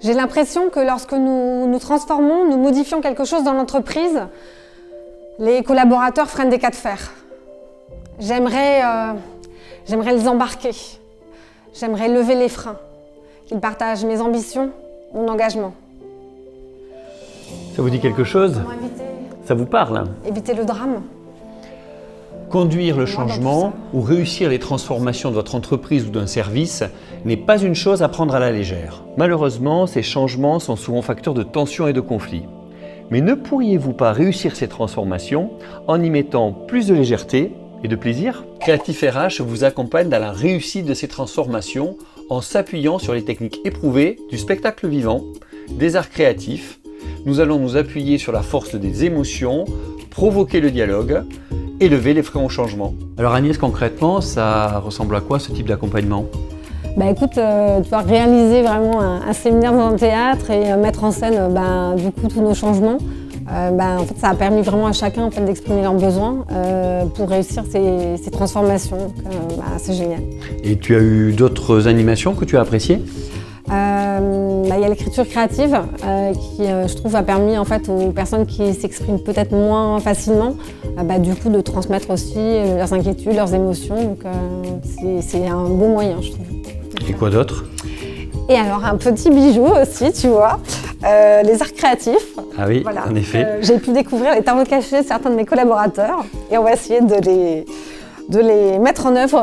J'ai l'impression que lorsque nous transformons, nous modifions quelque chose dans l'entreprise, les collaborateurs freinent des cas de fer. J'aimerais les embarquer. J'aimerais lever les freins, qu'ils partagent mes ambitions, mon engagement. Ça vous dit quelque chose? Ça vous parle? Éviter le drame. Conduire le changement ou réussir les transformations de votre entreprise ou d'un service n'est pas une chose à prendre à la légère. Malheureusement, ces changements sont souvent facteurs de tensions et de conflits. Mais ne pourriez-vous pas réussir ces transformations en y mettant plus de légèreté et de plaisir? Creatif RH vous accompagne dans la réussite de ces transformations en s'appuyant sur les techniques éprouvées du spectacle vivant, des arts créatifs. Nous allons nous appuyer sur la force des émotions, provoquer le dialogue, élever les freins au changement. Alors Agnès, concrètement, ça ressemble à quoi ce type d'accompagnement? Écoute, tu vas réaliser vraiment un séminaire dans un théâtre et mettre en scène du coup tous nos changements. En fait, ça a permis vraiment à chacun en fait, d'exprimer leurs besoins pour réussir ces transformations. Donc, c'est génial. Et tu as eu d'autres animations que tu as appréciées? Il y a l'écriture créative qui, je trouve, a permis en fait, aux personnes qui s'expriment peut-être moins facilement du coup, de transmettre aussi leurs inquiétudes, leurs émotions. Donc, c'est un bon moyen, je trouve. Et quoi d'autre? Et alors, un petit bijou aussi, tu vois, les arts créatifs. Ah oui, voilà. En effet. J'ai pu découvrir les talents cachés de certains de mes collaborateurs et on va essayer de les mettre en œuvre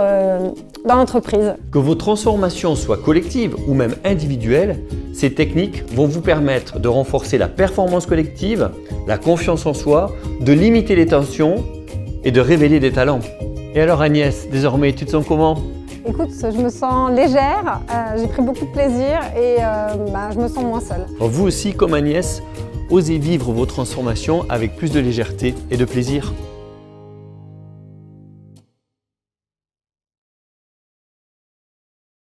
dans l'entreprise. Que vos transformations soient collectives ou même individuelles, ces techniques vont vous permettre de renforcer la performance collective, la confiance en soi, de limiter les tensions et de révéler des talents. Et alors Agnès, désormais, tu te sens comment? Écoute, je me sens légère, j'ai pris beaucoup de plaisir et je me sens moins seule. Vous aussi, comme Agnès, osez vivre vos transformations avec plus de légèreté et de plaisir.